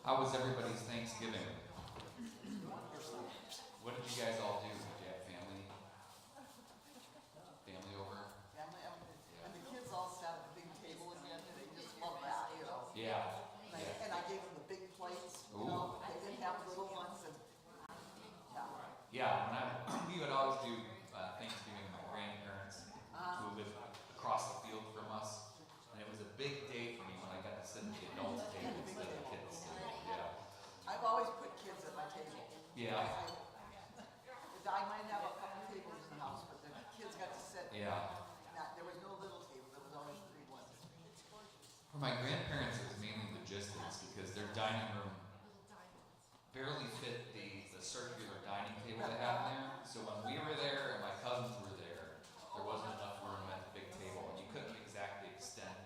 How was everybody's Thanksgiving? What did you guys all do? Did you have family over? Family, and the kids all sat at the big table again, and they just love that, you know. Yeah. And I gave them the big plates, you know. They didn't have little ones, and We would always do Thanksgiving with my grandparents who lived across the field from us. And it was a big day for me when I got to sit at the adults' table instead of the kids' table. Yeah. I've always put kids at my table. Yeah. I might have a couple tables in the house, but the kids got to sit. Yeah. There was no little table, there was always three ones. For my grandparents, it was mainly logistics because their dining room barely fit the circular dining table they had in there. So when we were there and my cousins were there, there wasn't enough room at the big table, and you couldn't exactly extend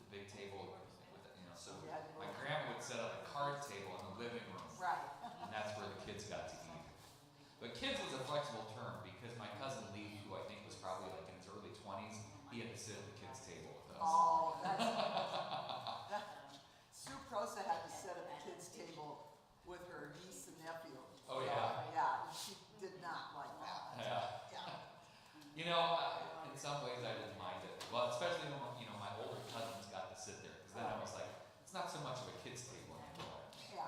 the big table with it, you know. So my grandma would set up a card table in the living room, Right. and that's where the kids got to eat. But kids was a flexible term because my cousin Lee, who I think was probably like in his early 20s, he had to sit at the kids' table with us. Oh, Sue Prosa had to sit at the kids' table with her niece and nephew. Oh, yeah? Yeah, and she did not like that. Yeah. You know, in some ways I didn't mind it. Well, especially when, you know, my older cousins got to sit there, because then I was like, it's not so much of a kid's table anymore. Yeah.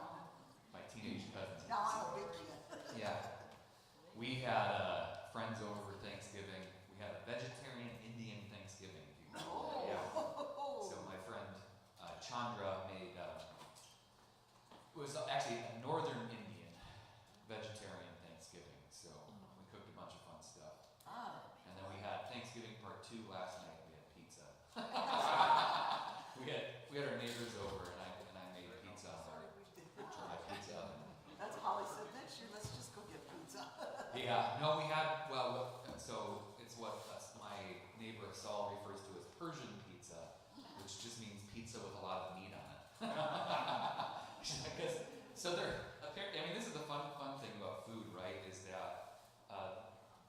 My teenage cousins. Now I'm a big kid. Yeah. We had friends over for Thanksgiving. We had a vegetarian Indian Thanksgiving. If you remember that. Yeah. So my friend Chandra made, it was actually a northern Indian vegetarian Thanksgiving. So we cooked a bunch of fun stuff. And then we had Thanksgiving part 2 last night. We had pizza. we had our neighbors over, and I made pizza. Tried pizza. That's Holly said, next year let's just go get pizza. Yeah, no, we had, so it's what my neighbor Saul refers to as Persian pizza, which just means pizza with a lot of meat on it. So this is the fun thing about food, right, is that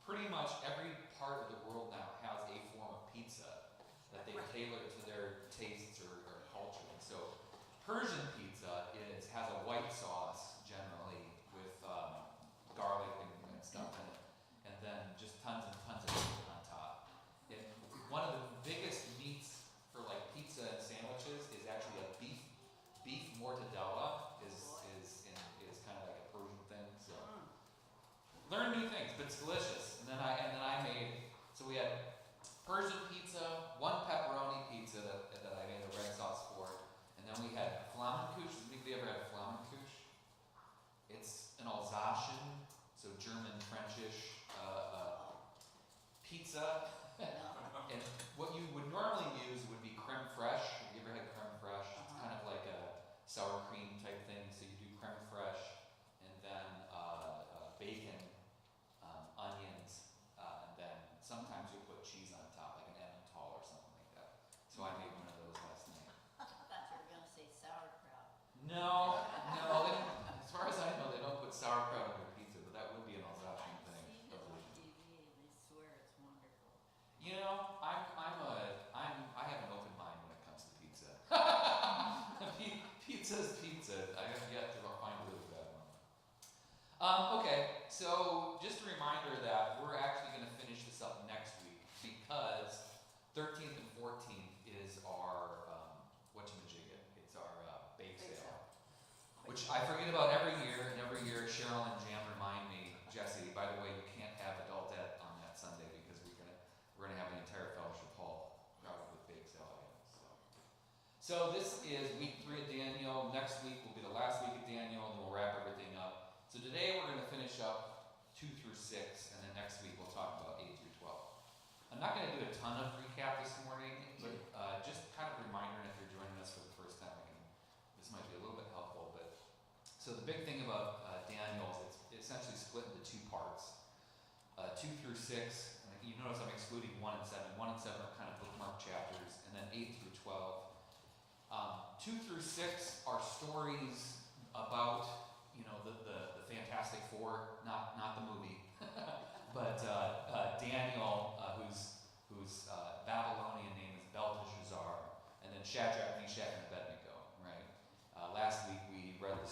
pretty much every part of the world now has a form of pizza that they tailor to their tastes or culture. And so Persian pizza has a white sauce generally with garlic and stuff in it, and then just tons and tons of meat on top. And one of the biggest meats for like pizza and sandwiches is actually a beef mortadella is kind of like a Persian thing. So learn new things, but it's delicious. And then I made, so we had Persian pizza, one pepperoni pizza that I made a red sauce for. And then we had Flammkuchen. Have you ever had Flammkuchen? It's an Alsatian, so German, Frenchish pizza. And what you would normally use would be creme fraiche. Have you ever had creme fraiche? It's kind of like a sour cream type thing. So you do creme fraiche, and then bacon, onions, and then sometimes you put cheese on top, like an Emmental or something like that. So I made one of those last night. I thought you were going to say sauerkraut. No. As far as I know, they don't put sauerkraut on their pizza, but that would be an Alsatian thing. I've seen it on TV, and they swear it's wonderful. You know, I have an open mind when it comes to pizza. Pizza's pizza. I have yet to find a really bad one. Okay, so just a reminder that we're actually going to finish this up next week because 13th and 14th is our whatchamajigga. It's our bake sale, which I forget about every year. And every year, Cheryl and Jan remind me, Jesse, by the way, you can't have adult ed on that Sunday because we're gonna have an entire fellowship hall crowded with bake sale items. So this is week 3 of Daniel. Next week will be the last week of Daniel, and then we'll wrap everything up. So today we're gonna finish up 2 through 6, and then next week we'll talk about 8 through 12. I'm not going to do a ton of recap this morning, but just kind of a reminder, and if you're joining us for the first time, this might be a little bit helpful. But so the big thing about Daniel is it's essentially split into 2 parts, 2 through 6. And you notice I'm excluding 1 and 7. 1 and 7 are kind of bookmark chapters, and then 8 through 12. 2 through 6 are stories about the Fantastic Four, not the movie, but Daniel, whose Babylonian name is Belteshazzar, and then Shadrach, Meshach, and Abednego. Right. Last week we read the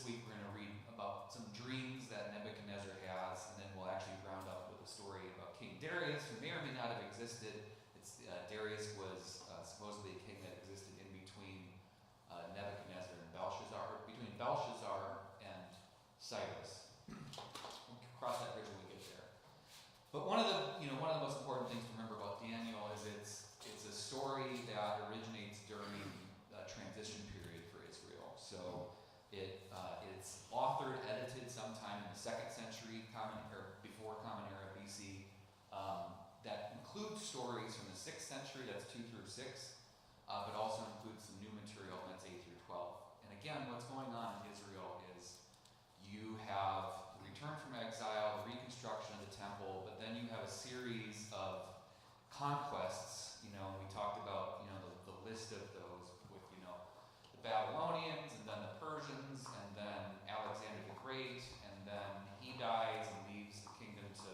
week we're going to read about some dreams that Nebuchadnezzar has, and then we'll actually round up with a story about King Darius, who may or may not have existed. Darius was supposedly a king that existed in between Nebuchadnezzar and Belshazzar, or between Belshazzar and Cyrus. We'll cross that bridge when we get there. But one of the most important things to remember about Daniel is it's a story that originates during a transition period for Israel. So it's authored, edited sometime in the 2nd century, before Common Era BC. That includes stories from the 6th century, that's 2 through 6, but also includes some new material, that's 8 through 12. And again, what's going on in Israel is you have the return from exile, the reconstruction of the temple, but then you have a series of conquests. We talked about, the list of those with, the Babylonians, and then the Persians, and then Alexander the Great, and then he dies and leaves the kingdom to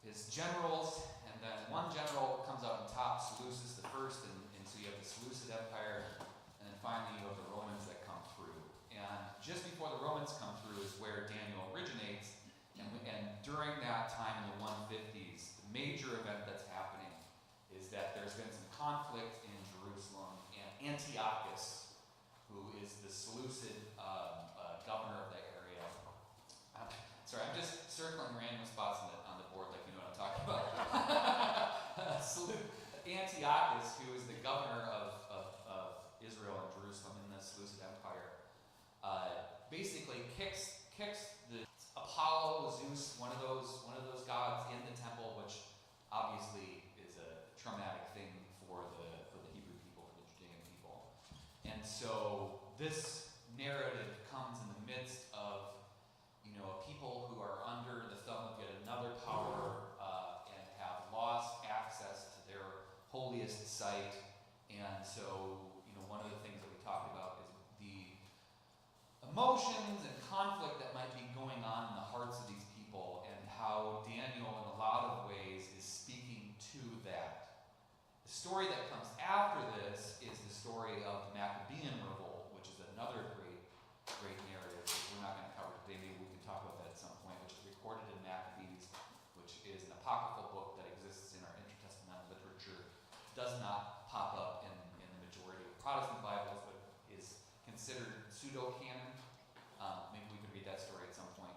his generals, and then one general comes out on top, Seleucus the First, and so you have the Seleucid Empire, and then finally you have the Romans that come through. And just before the Romans come through is where Daniel originates, and during that time in the 150s, the major event that's happening is that there's been some conflict in Jerusalem, and Antiochus, who is the Seleucid governor of that area. Sorry, I'm just circling random spots on the board like you know what I'm talking about. Antiochus, who is the governor of Israel and Jerusalem in the Seleucid Empire, basically kicks the Apollo, Zeus, one of those gods in the temple, which obviously is a traumatic thing for the Hebrew people, for the Judean people. And so this narrative comes in the midst of a people who are under the thumb of yet another power and have lost access to their holiest site. And so, one of the things that we talked about is the emotions and conflict that might be going on in the hearts of these people, and how Daniel, in a lot of ways, is speaking to that. The story that comes after this is the story of the Maccabean revolt, which is another great narrative that we're not going to cover today. Maybe we can talk about that at some point, which is recorded in Maccabees, which is an apocryphal book that exists in our intertestamental literature. Does not pop up in the majority of Protestant Bibles, but is considered pseudo-canon. Maybe we can read that story at some point.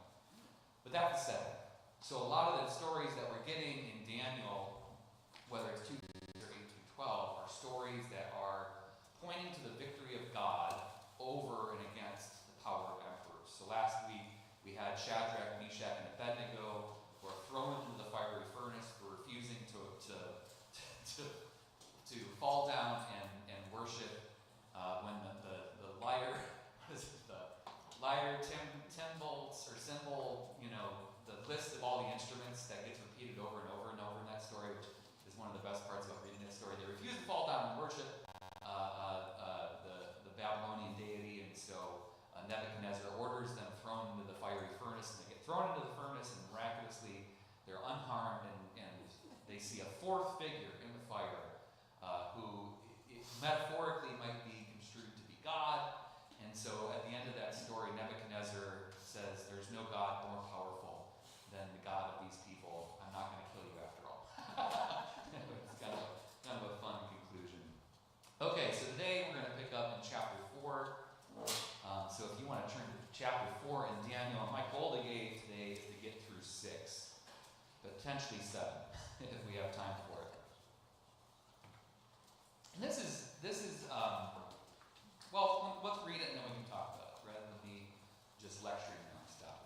But that's the setting. So a lot of the stories that we're getting in Daniel, whether it's 2 or 8 through 12, are stories that are pointing to the victory of God over and against the power of emperors. So last week we had Shadrach, Meshach, and Abednego who are thrown into the fiery furnace for refusing to fall down and worship when the lyre, timbrels or cymbal, the list of all the instruments that gets repeated over and over and over in that story, which is one of the best parts about reading that story. They refuse to fall down and worship the Babylonian deity, and so Nebuchadnezzar orders them thrown into the fiery furnace, and they get thrown into the furnace, and miraculously they're unharmed, and they see a fourth figure in the fire who metaphorically might be construed to be God. And so at the end of that story, Nebuchadnezzar says, "There's no God more powerful than the God of these people. I'm not going to kill you after all." It's kind of a fun conclusion. Okay, so today we're going to pick up in chapter 4. So if you want to turn to chapter 4 in Daniel, my goal today is to get through 6, potentially 7, if we have time for it. And this is well, let's read it and then we can talk about it, rather than me just lecturing nonstop.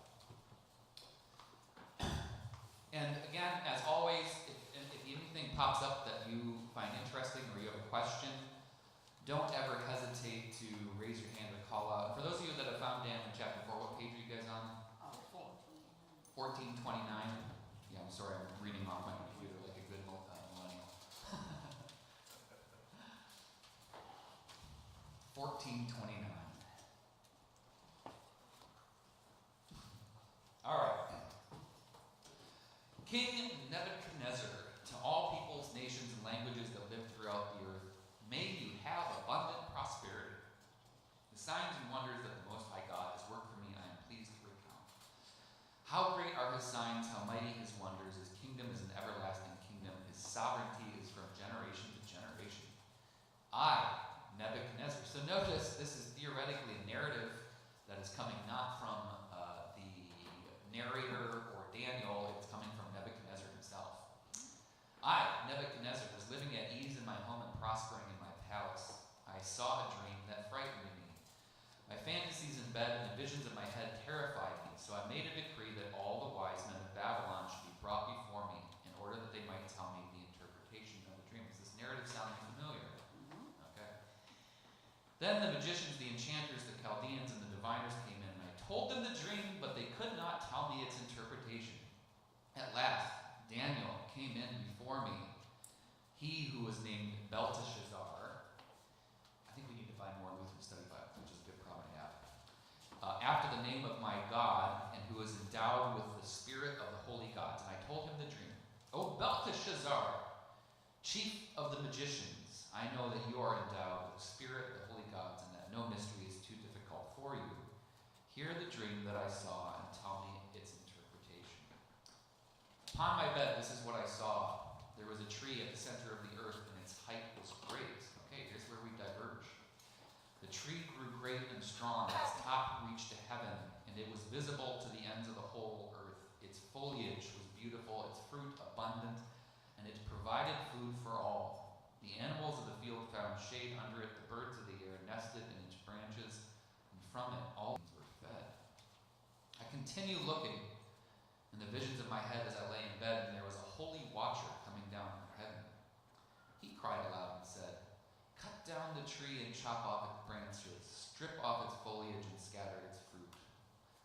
And again, as always, if anything pops up that you find interesting or you have a question, don't ever hesitate to raise your hand or call out. For those of you that have found Daniel in chapter 4, what page are you guys on? 1429. Yeah, I'm sorry, I'm reading off my computer like a good millennial. 1429. All right. King Nebuchadnezzar, to all peoples, nations, and languages that live throughout the earth, may you have abundant prosperity. Then the magicians, the enchanters, the Chaldeans, and the diviners came in, and I told them the dream, but they could not tell me its interpretation. At last, Daniel came in before me, he who was named Belteshazzar. I think we need to find more Lutheran Study Bibles, which is a good problem to have. After the name of my God, and who is endowed with the spirit of the holy gods. And I told him the dream. O Belteshazzar, chief of the magicians, I know that you are endowed with the spirit of the holy gods, and that no mystery is too difficult for you. Hear the dream that I saw, and tell me its interpretation. Upon my bed, this is what I saw. There was a tree at the center of the earth, and its height was great. Okay, here's where we diverge. The tree grew great and strong. Its top reached to heaven, and it was visible to the ends of the whole earth. Its foliage was beautiful, its fruit abundant, and it provided food for all. The animals of the field found shade under it. The birds of the air nested in its branches, and from it all things were fed. I continued looking in the visions of my head as I lay in bed, and there was a holy watcher coming down from heaven. He cried aloud and said, "Cut down the tree and chop off its branches, strip off its foliage and scatter its fruit.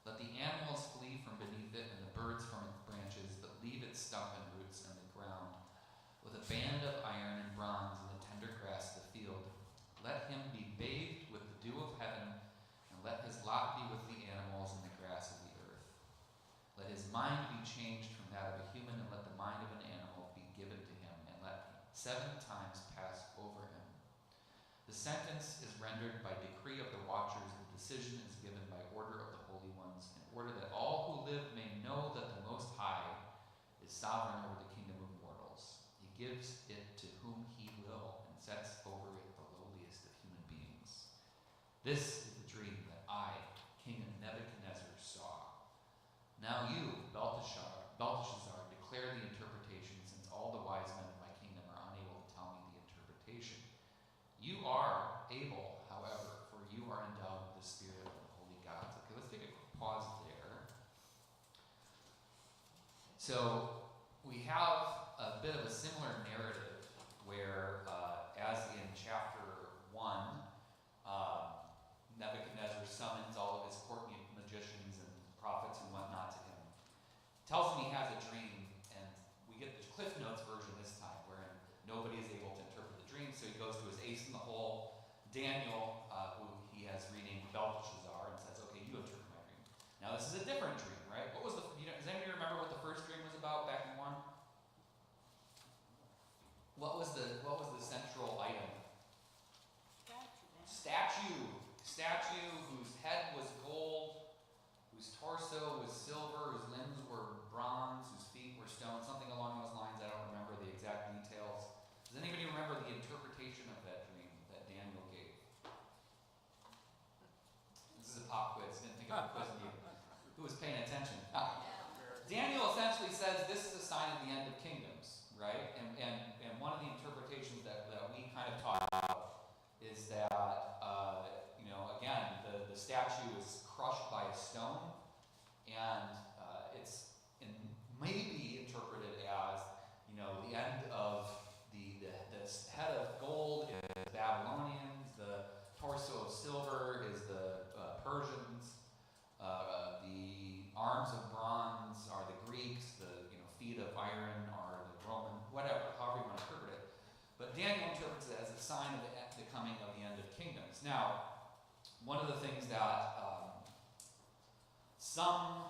Let the animals flee from beneath it and the birds from its branches, but leave its stump and roots in the ground. With a band of iron and bronze in the tender grass of the field, let him be bathed with the dew of heaven, and let his lot be with the animals and the grass of the earth. Let his mind be changed from that of a human, and let the mind of an animal be given to him, and let 7 times pass over him. The sentence is rendered by decree of the watchers, the decision is given by order of the holy ones, in order that all who live may know that the Most High is sovereign over the kingdom of mortals. He gives it to whom he will, and sets over it the lowliest of human beings. This is the dream that I, King Nebuchadnezzar, saw. Now you, Belteshazzar, declare the interpretation, since all the wise men of my kingdom are unable to tell me the interpretation. You are able, however, for you are endowed with the spirit of the holy gods." Okay, let's take a quick pause there. So we have a bit of a similar narrative where, as in chapter 1, Nebuchadnezzar summons all of his court magicians and prophets and whatnot to him. Tells him he has a dream, and we get the Cliff Notes version this time, wherein nobody is able to interpret the dream, so he goes to his ace in the hole, Daniel, who he has renamed Belteshazzar, and says, "Okay, you interpret my dream." Now this is a different dream, right? What was does anybody remember what the first dream was about back in 1? What was the central item? Statue whose head was gold, whose torso was silver, whose limbs were bronze, whose feet were stone, something along those lines. I don't remember the exact details. Does anybody remember the interpretation of that dream that Daniel gave? This is a pop quiz. Didn't think of a quiz in you. Who was paying attention? Daniel essentially says this is a sign of the end of kingdoms, right? And one of the interpretations that we kind of talk about is that, again, the statue is crushed by a stone, and it's maybe interpreted as, the end of the head of gold is the Babylonians, the torso of silver is the Persians, the arms of bronze are the Greeks, the feet of iron are the Roman, whatever, however you want to interpret it. But Daniel interprets it as a sign of the coming of the end of kingdoms. Now, one of the things that some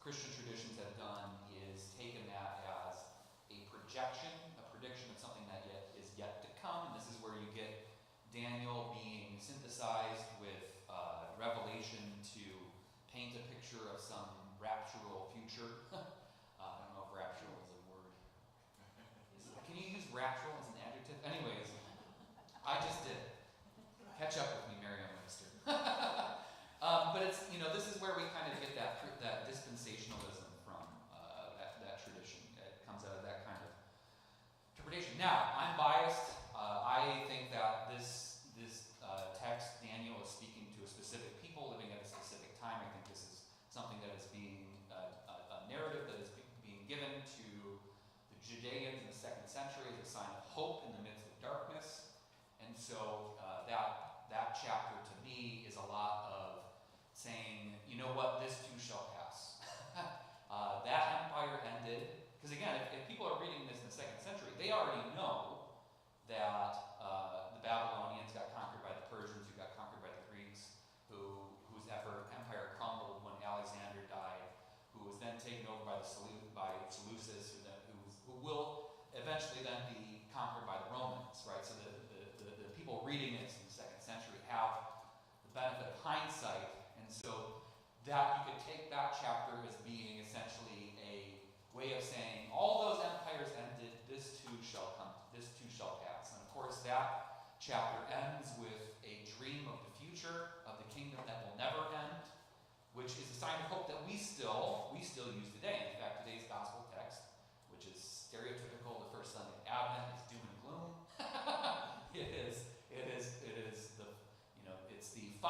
Christian traditions have done is taken that as a prediction of something that is yet to come. And this is where you get Daniel being synthesized with revelation to paint a picture of some raptural future. I don't know if raptural is a word. Can you use raptural as an adjective? Anyways, I just did. Catch up with me, Merriam-Webster. But it's, this is where we kind of get that dispensationalism from that tradition. It comes out of that kind of interpretation. Now, I'm biased. I think that this text, Daniel is speaking to a specific people living at a specific time. I think this is something that is being a narrative that is being given to the Judeans in the 2nd century as a sign of hope in the midst of darkness. And so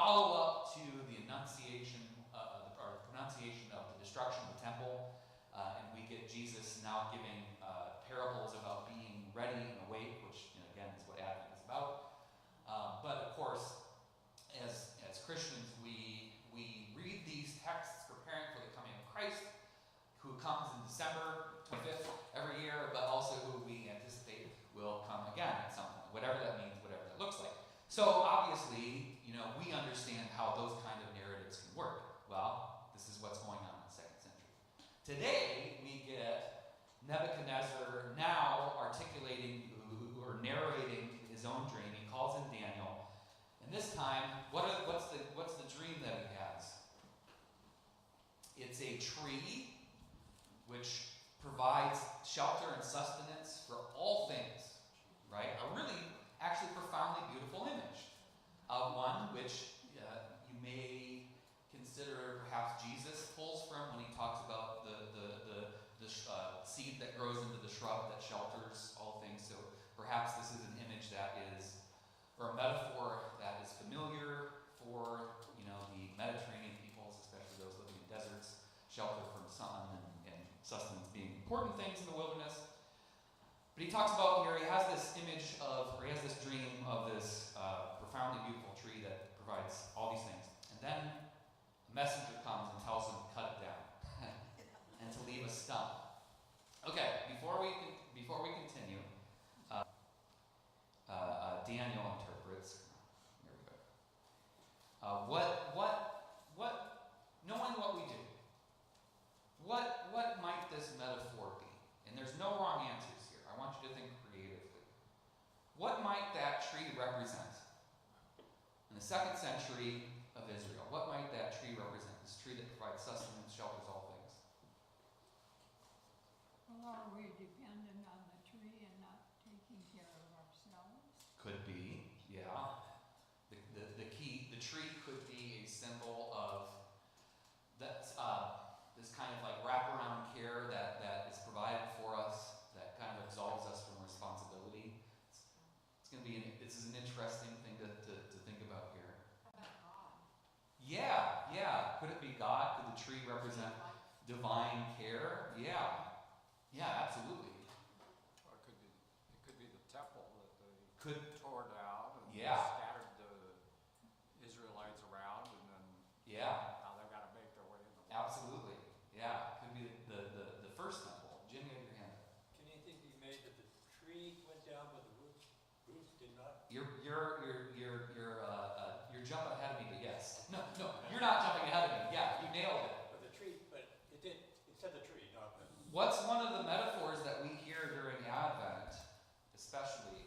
follow-up to the annunciation, or the pronunciation of the destruction of the temple, and we get Jesus now giving parables about being ready and awake, which, again, is what Advent is about. But of course, as Christians, we read these texts preparing for the coming of Christ, who comes in December 25th every year, but also who we anticipate will come again at some point, whatever that means, whatever that looks like. So obviously, we understand how those kind of narratives can work. Well, this is what's going on in the 2nd century. Today, we get Nebuchadnezzar now articulating or narrating his own dream. He calls in Daniel, and this time, what's the dream that he has? It's a tree which provides shelter and sustenance for all things, right? A really, actually profoundly beautiful image. One which you may consider perhaps Jesus pulls from when he talks about the seed that grows into the shrub that shelters all things. So perhaps this is an image that is, or a metaphor that is familiar for, the Mediterranean peoples, especially those living in deserts, shelter from sun and sustenance being important things in the wilderness. But he talks about here, he has this image of, or he has this dream of this profoundly beautiful tree that provides all these things. And then a messenger comes and tells him to cut it down and to leave a stump. Okay, before we continue, Daniel interprets. Here we go. Knowing what we do, what might this metaphor be? And there's no wrong answers here. I want you to think creatively. What might that tree represent? In the 2nd century of Israel, what might that tree represent? This tree that provides sustenance, shelters all things. Well, are we dependent on the tree and not taking care of ourselves? Could be, yeah. The tree could be a symbol of that's this kind of like wraparound care that is provided for us, that kind of absolves us from responsibility. This is an interesting thing to think about here. Yeah. Could it be God? Could the tree represent divine care? Yeah, absolutely. Or it could be the temple that they tore down and Yeah. scattered the Israelites around, and then now they've got to make their way in the world. Absolutely. Yeah, could be the first temple. Jim, you have your hand up. Can anything be made that the tree went down but the roots did not? You're jumping ahead of me, but yes. No, you're not jumping ahead of me. Yeah, you nailed it. But the tree, but it did. It said the tree, not the. What's one of the metaphors that we hear during Advent, especially?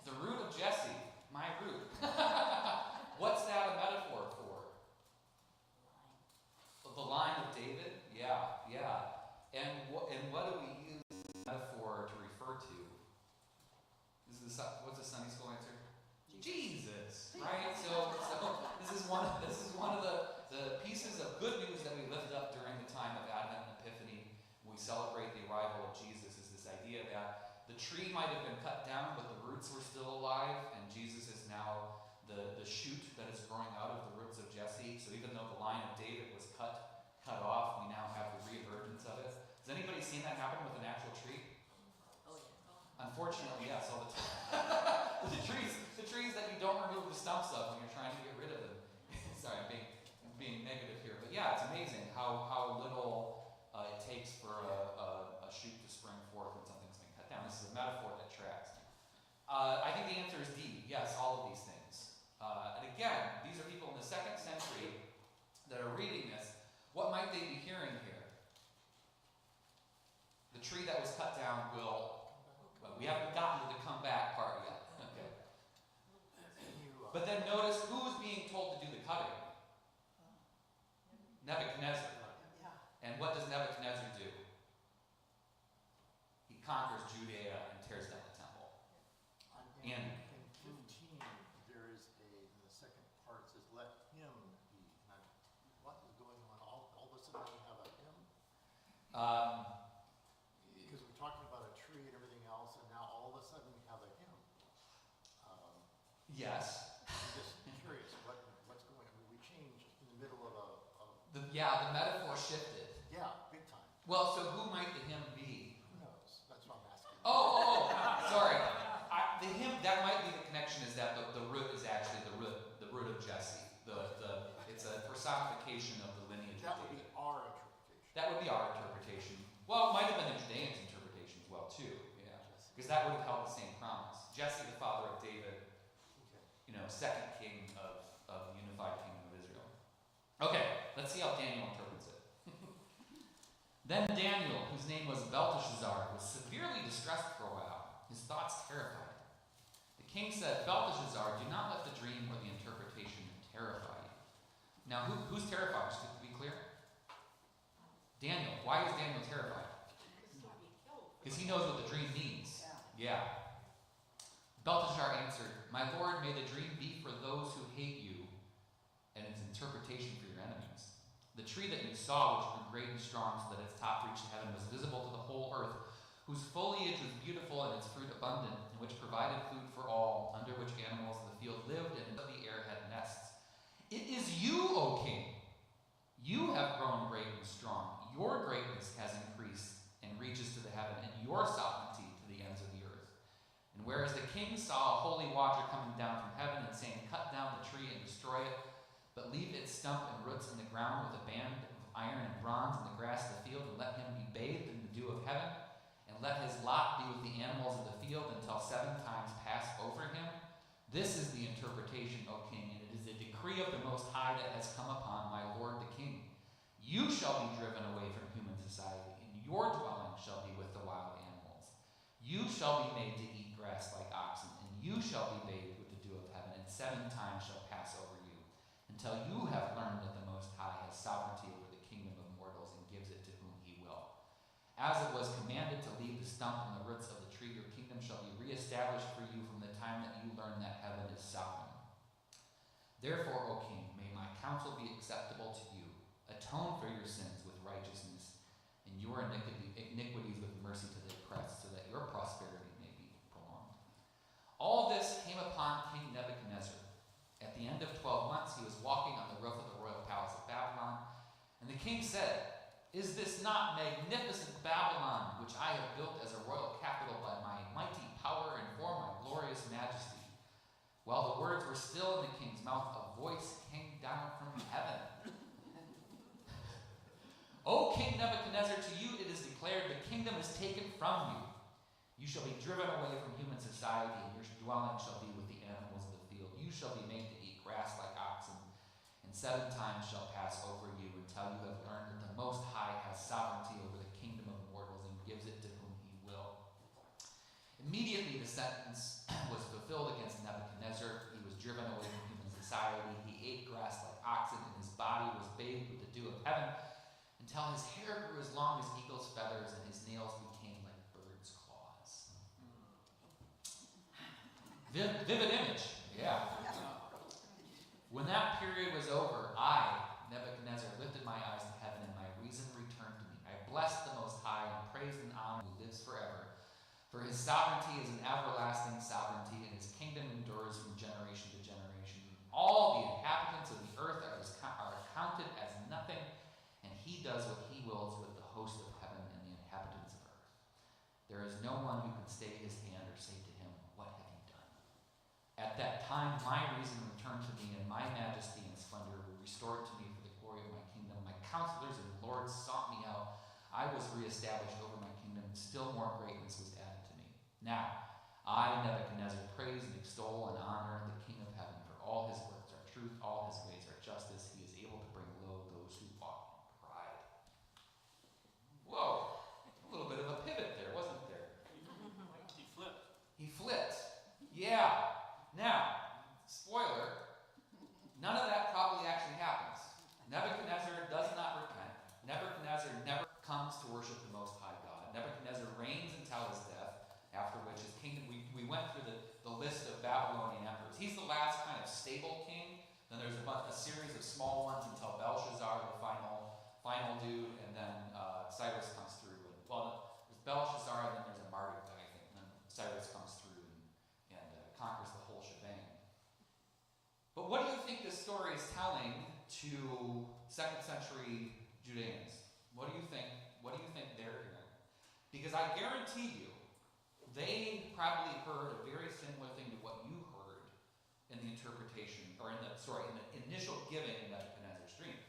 The root of Jesse, my root. What's that a metaphor for? The line of David? Yeah. And what do we use the metaphor to refer to? What's the Sunday School answer? Jesus, right? So this is one of the pieces of good news that we lift up during the time of Advent and Epiphany. When we celebrate the arrival of Jesus, is this idea that the tree might have been cut down, but the roots were still alive, and Jesus is now the shoot that is growing out of the roots of Jesse. So even though the line of David was cut off, we now have the reemergence of it. Has anybody seen that happen with an actual tree? Oh, yeah. Unfortunately, yes, all the time. the trees that you don't remove the stumps of when you're trying to get rid of them. Sorry, I'm being negative here, but yeah, it's amazing how little it takes for a shoot to spring forth when something's been cut down. This is a metaphor that tracks. I think the answer is D. Yes, all of these things. And again, these are people in the 2nd century that are reading this. What might they be hearing here? The tree that was cut down will. We haven't gotten to the come back part yet. Okay. But then notice who's being told to do the cutting? Nebuchadnezzar. And what does Nebuchadnezzar do? He conquers Judea and tears down the temple. In 15, there is in the second part, it says, let him be. What is going on? All of a sudden we have a him? Because we're talking about a tree and everything else, and now all of a sudden we have a him. Yes. Yeah, the metaphor shifted. Yeah, big time. Well, so who might the him be? Who knows? That's what I'm asking. Oh, sorry. The him, that might be the connection, is that the root is actually the root of Jesse. It's a personification of the lineage That of would be David. our interpretation. That would be our interpretation. Well, it might have been the Judeans' interpretation as well, too. Yeah. Because that would have held the same promise. Jesse, the father of David, Okay. second king of the unified kingdom of Israel. Okay, let's see how Daniel interprets it. Then Daniel, whose name was Belteshazzar, was severely distressed for a while. His thoughts terrified him. The king said, Belteshazzar, do not let the dream or the interpretation terrify you. Now, who's terrified? Just to be clear? Daniel. Why is Daniel terrified? Because he knows what the dream means. Yeah. Belteshazzar answered, My lord, may the dream be for those who hate you, and its interpretation for your enemies. The tree that you saw, which grew great and strong, so that its top reached heaven, was visible to the whole earth, whose foliage was beautiful and its fruit abundant, and which provided food for all, under which animals of the field lived, and of the air had nests. It is you, O king. You have grown great and strong. Your greatness has increased and reaches to the heaven, and your sovereignty to the ends of the earth. And whereas the king saw a holy watcher coming down from heaven and saying, Cut down the tree and destroy it, but leave its stump and roots in the ground with a band of iron and bronze in the grass of the field, and let him be bathed in the dew of heaven, and let his lot be with the animals of the field until 7 times pass over him. This is the interpretation, O king, and it is a decree of the Most High that has come upon my lord the king. You shall be driven away from human society, and your dwelling shall be with the wild animals. You shall be made to eat grass like oxen, and you shall be bathed with the dew of heaven, and 7 times shall pass over you, until you have learned that the Most High has sovereignty over the kingdom of mortals and gives it to whom he will. As it was commanded to leave the stump and the roots of the tree, your kingdom shall be reestablished for you from the time that you learn that heaven is sovereign. Therefore, O king, may my counsel be acceptable to you. Atone for your sins with righteousness, and your iniquities with mercy to the oppressed, so that your prosperity may be prolonged. All this came upon King Nebuchadnezzar. At the end of 12 months, he was walking on the roof of the royal palace of Babylon, and the king said, Is this not magnificent Babylon, which I have built as a royal capital by my mighty power and for my glorious majesty? While the words were still in the king's mouth, a voice came down from heaven. O King Nebuchadnezzar, to you it is declared, the kingdom is taken from you. You shall be driven away from human society, and your dwelling shall be with the animals of the field. You shall be made to eat grass like oxen, and 7 times shall pass over you, until you have learned that the Most High has sovereignty over the kingdom of mortals and gives it to whom he will. Immediately the sentence was fulfilled against Nebuchadnezzar. He was driven away from human society. He ate grass like oxen, and his body was bathed with the dew of heaven, until his hair grew as long as eagle's feathers, and his nails became like birds' claws. Vivid image, yeah. When that period was over, I, Nebuchadnezzar, lifted my eyes to heaven, and my reason returned to me. I blessed the Most High, and praised and honored who lives forever. For his sovereignty is an everlasting sovereignty, and his kingdom endures from generation to generation. All the inhabitants of the earth are counted as nothing, and he does what he wills with the host of heaven and the inhabitants of earth. There is no one who can stay his hand or say to him, What have you done? At that time my reason returned to me, and my majesty and splendor were restored to me for the glory of my kingdom. My counselors and lords sought me out. I was reestablished over my kingdom. Still more greatness was added to me. Now, I, Nebuchadnezzar, praise and extol and honor the King of heaven, for all his works are truth, all his ways are justice. He is able to bring low those who walk in pride. Whoa, a little bit of a pivot there, wasn't there? He flipped. He flipped. Yeah. Now, spoiler, none of that probably actually happens. Nebuchadnezzar does not repent. Nebuchadnezzar never comes to worship the Most High God. Nebuchadnezzar reigns until his death, after which his kingdom, we went through the list of Babylonian emperors. He's the last kind of stable king. Then there's a series of small ones until Belshazzar, the final dude, and then Cyrus comes through. There's Belshazzar, and then there's a Marduk guy, I think, and then Cyrus comes through and conquers the whole shebang. But what do you think this story is telling to second century Judeans, what do you think? What do you think they're hearing? Because I guarantee you, they probably heard a very similar thing to what you heard in the interpretation, or in the initial giving of Nebuchadnezzar's dream.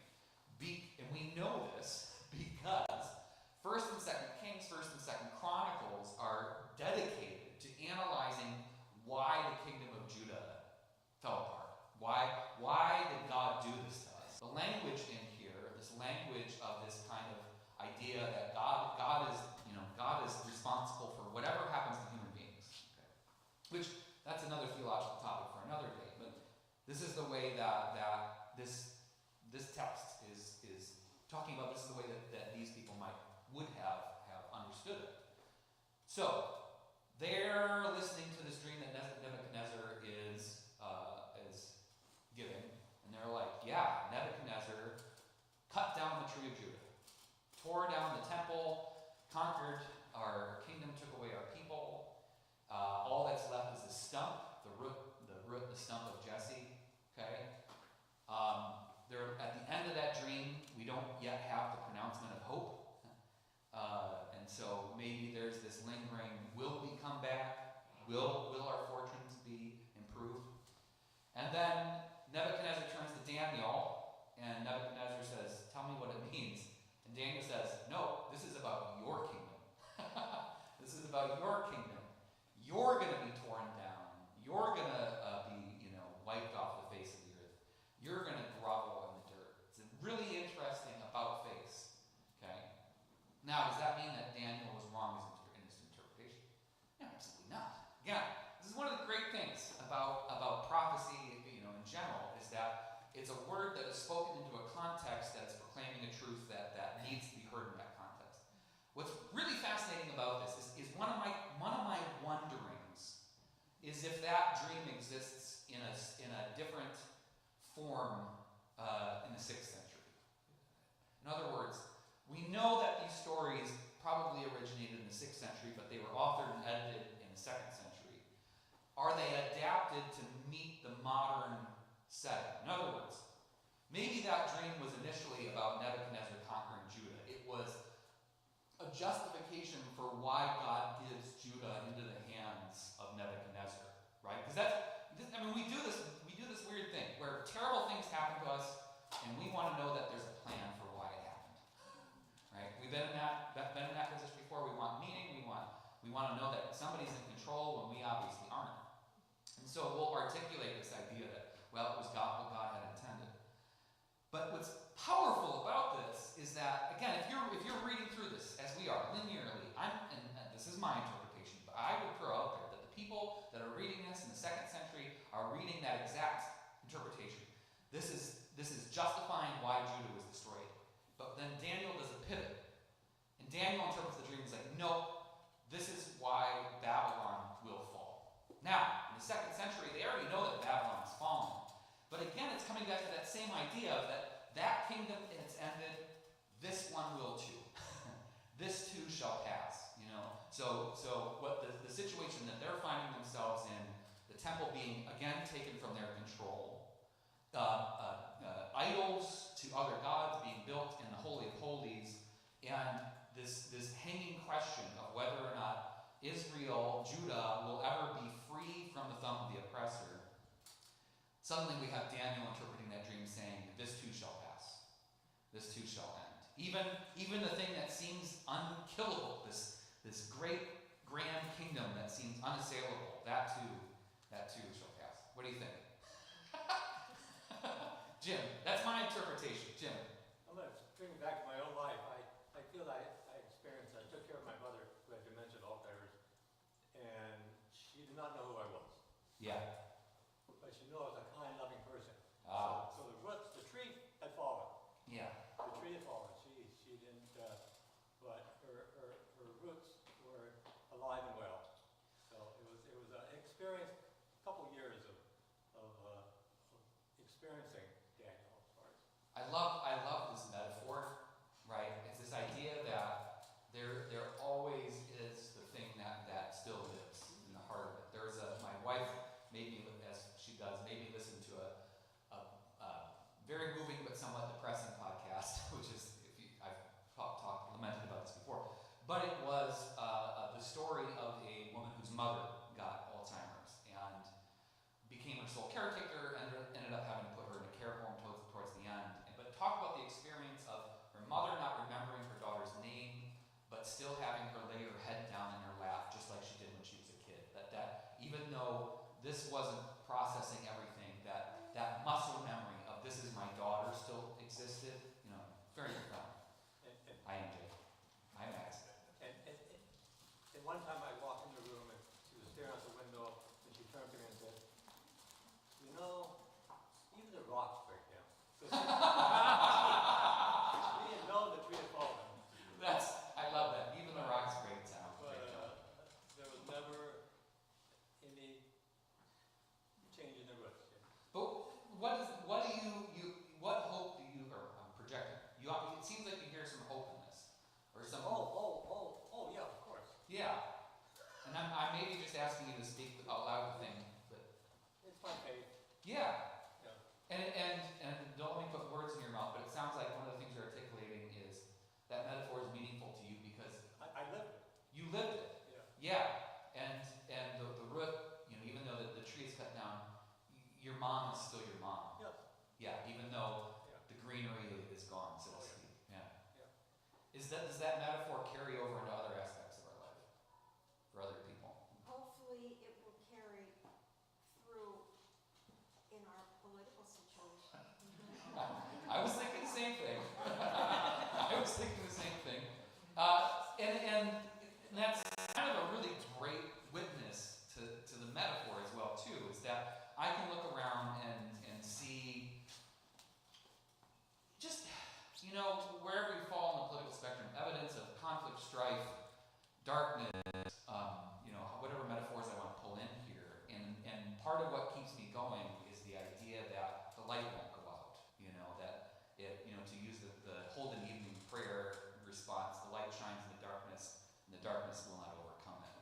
And we know this because First and Second Kings, First and Second Chronicles are dedicated to analyzing why the kingdom of Judah fell apart. Why did God do this to us? The language in here, this language of this kind of idea that God is responsible for whatever happens to human beings. Okay. Which that's another theological topic for another day. But this is the way that this text is talking about. This is the way that these people would have understood it. So they're listening to this dream that Nebuchadnezzar is giving, and they're like, yeah, Nebuchadnezzar cut down the tree of Judah, tore down the temple, conquered our kingdom, took away our people. All that's left is the stump, the stump of Jesse. Okay. They're at the end of that dream. We don't yet have the pronouncement of hope. And so maybe there's this lingering, will we come back? Will our fortunes be improved? And then Nebuchadnezzar turns to Daniel, and Nebuchadnezzar says, tell me what it means. And Daniel says, no, this is about your kingdom. This is about your kingdom. You're going to be torn down. You're going to be, wiped off the face of the earth. You're going to grovel in the dirt. It's really interesting about face. Okay? Now, does that mean that Daniel was wrong in his interpretation? No, absolutely not. Again, this is one of the great things about prophecy, in general, is that it's a word that is spoken into a context that is proclaiming a truth that needs to be heard in that context. What's really fascinating about this is one of my wonderings is if that dream exists in a different form in the 6th century. In other words, we know that these stories probably originated in the 6th century, but they were authored and edited in the 2nd century. Are they adapted to meet the modern setting? In other words, maybe that dream was initially about Nebuchadnezzar conquering Judah. It was a justification for why God gives Judah into the hands of Nebuchadnezzar, right? Because we do this weird thing where terrible things happen to us, and we want to know that there's a plan for why it happened, right? We've been in that position before. We want meaning. We want to know that somebody's in control when we obviously aren't. And so we'll articulate this idea that, well, it was God, what God had intended. But what's powerful about this is that, again, if you're reading through this as we are linearly, and this is my interpretation, but I would throw out there that the people that are reading this in the 2nd century are reading that exact interpretation. This is justifying why Judah was destroyed. But then Daniel does a pivot, and Daniel interprets the dream as like, no, this is why Babylon will fall. Now, in the 2nd century, they already know that Babylon is fallen. But again, it's coming back to that same idea of that kingdom is ended, this one will too. This too shall pass, So what the situation that they're finding themselves in, the temple being again taken from their control, idols to other gods being built in the Holy of Holies, and this hanging question of whether or not Israel, Judah, will ever be free from the thumb of the oppressor. Suddenly we have Daniel interpreting that dream saying, this too shall pass. This too shall end. Even the thing that seems unkillable, this great grand kingdom that seems unassailable, that too shall pass. What do you think? Jim, that's my interpretation. Jim. I'm going to bring it back to my own life. I feel I experienced, I took care of my mother who had dementia and Alzheimer's, and she did not know who I was. Yeah. But she knew I was a kind, loving person. Ah. So the tree had fallen. Yeah. The tree had fallen. She didn't, but her roots were alive and well. So it was an experience, a couple of years of experiencing Daniel as far as. I love this metaphor, right? It's this idea that there always is the thing that still lives in the heart of it. My wife made me, as she does, made me listen to a very moving but caretaker ended up having to put her in a care home towards the end. But talk about the experience of her mother not remembering her daughter's name, but still having her lay her head down in her lap, just like she did when she was a kid. That even though this wasn't processing everything, that muscle memory of this is my daughter still existed. You know, very profound. I am Jay. I'm Max. And one time I walked in the room and she was staring out the window and she turned to me and said, you know, even the rocks break down. So she didn't know the tree had fallen. I love that. Even the rocks break down. But there was never any change in the roots. But what hope do you, or I'm projecting, it seems like you hear some hope in this, or some. Oh, yeah, of course. Yeah, and I may be just asking you to speak out loud the thing, but. It's my faith. Yeah, Yeah. and don't let me put words in your mouth, but it sounds like one of the things you're articulating is that metaphor is meaningful to you because I lived it. you lived it. Yeah. Yeah, and the root, even though the tree is cut down, your mom is still your mom. Yes. Yeah, even though Yeah. the greenery is gone, so to Oh, yeah. speak. Yeah. Yeah. Does that metaphor carry over into other aspects of our life for other people? Hopefully it will carry through in our political situation. I was thinking the same thing. And that's kind of a really great witness to the metaphor as well too, is that I can look around and see just, wherever you fall on the political spectrum, evidence of conflict, strife, darkness, whatever metaphors I want to pull in here. And part of what keeps me going is the idea that the light won't go out, that it, to use the Holden evening prayer response, the light shines in the darkness, and the darkness will not overcome it.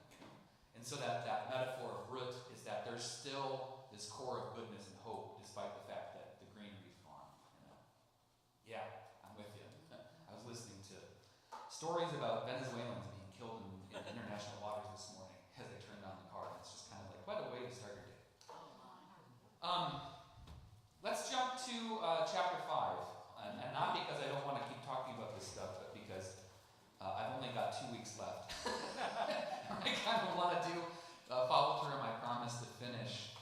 And so that metaphor of root is that there's still this core of goodness and hope, despite the fact that the greenery's gone. Yeah, I'm with you. I was listening to stories about Venezuelans being killed in international waters this morning as they turned on the car. It's just kind of like, what a way to start your day. Let's jump to chapter 5. And not because I don't want to keep talking about this stuff, but because I've only got 2 weeks left. I kind of want to follow through on my promise to finish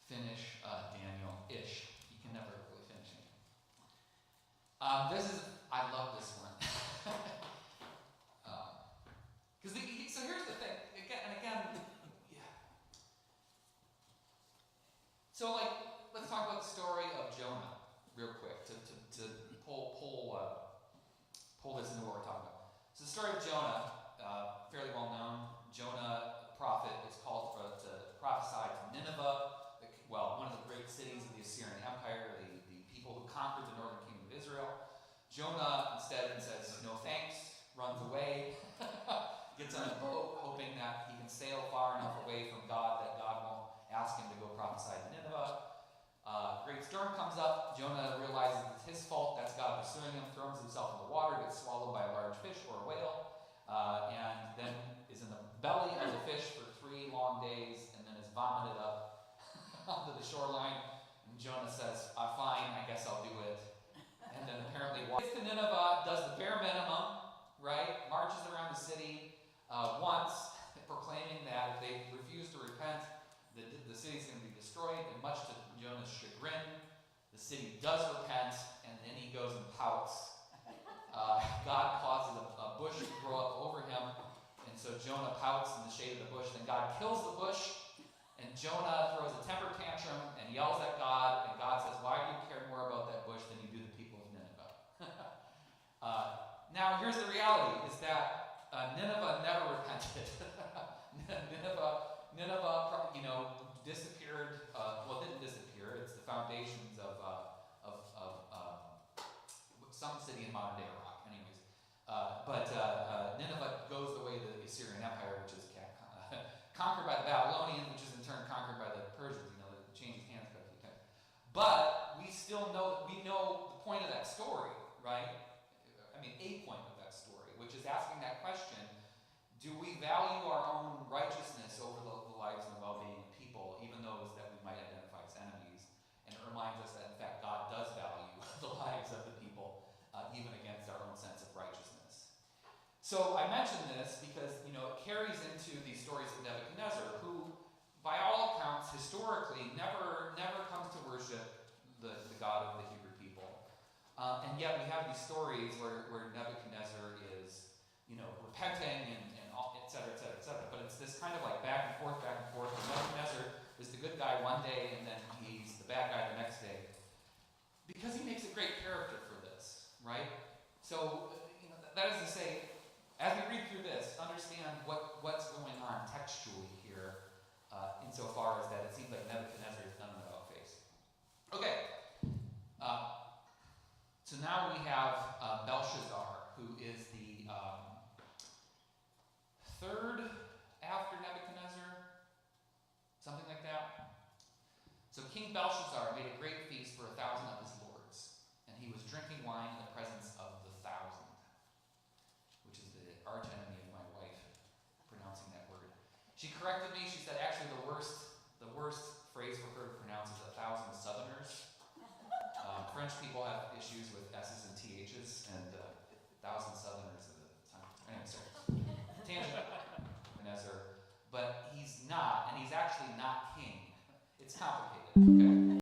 Daniel-ish. You can never really finish anything. I love this one. So here's the thing, again, yeah. So let's talk about the story of Jonah real quick to pull this into what we're talking about. So the story of Jonah, fairly well known. Jonah, the prophet, is called to prophesy to Nineveh, one of the great cities of the Assyrian Empire, the people who conquered the northern kingdom of Israel. Jonah instead says no thanks, runs away, gets on a boat hoping that he can sail far enough away from God that God won't ask him to go prophesy to Nineveh. Great storm comes up. Jonah realizes it's his fault. That's God pursuing him, throws himself in the water, gets swallowed by a large fish or a whale, and then is in the belly of the fish for 3 long days, and then is vomited up onto the shoreline. And Jonah says, fine, I guess I'll do it. And then apparently walks to Nineveh, does the bare minimum, right? Marches around the city once, proclaiming that if they refuse to repent, the city's going to be destroyed. And much to Jonah's chagrin, the city does repent, and then he goes and pouts. God causes a bush to grow up over him, and so Jonah pouts in the shade of the bush. Then God kills the bush, and Jonah throws a temper tantrum and yells at God, and God says, why do you care more about that bush than you do the people of Nineveh? Now, here's the reality, is that Nineveh never repented. Nineveh, disappeared, didn't disappear. It's the foundations of some city in modern day Iraq, anyways. But Nineveh goes the way of the Assyrian Empire, which is conquered by the Babylonians, which is in turn conquered by the Persians. It changes hands quite a few times. But we know the point of that story, right? I mean, a point of that story, which is asking that question: do we value our own righteousness over the lives and well-being of people, even though reminds us that in fact God does value the lives of the people, even against our own sense of righteousness. So I mention this because, it carries into these stories of Nebuchadnezzar, who, by all accounts, historically never comes to worship the God of the Hebrew people. And yet we have these stories where Nebuchadnezzar is, repenting and all, et cetera, et cetera, et cetera. But it's this kind of like back and forth, where Nebuchadnezzar is the good guy one day and then he's the bad guy the next day. Because he makes a great character for this, right? So, that is to say, as we read through this, understand what's going on textually here, insofar as that it seems like Nebuchadnezzar is done about face. Okay. So now we have Belshazzar, who is the third after Nebuchadnezzar, something like that. So King Belshazzar made a great feast for 1,000 of his lords, and he was drinking wine in the presence of the 1,000, which is the arch enemy of my wife, pronouncing that word. She corrected me. She said, actually, the worst phrase for her to pronounce is 1,000 Southerners. French people have issues with S's and TH's, and 1,000 Southerners at the time. Anyway, sorry. Tangent. Nebuchadnezzar, but he's not, and he's actually not king. It's complicated, okay?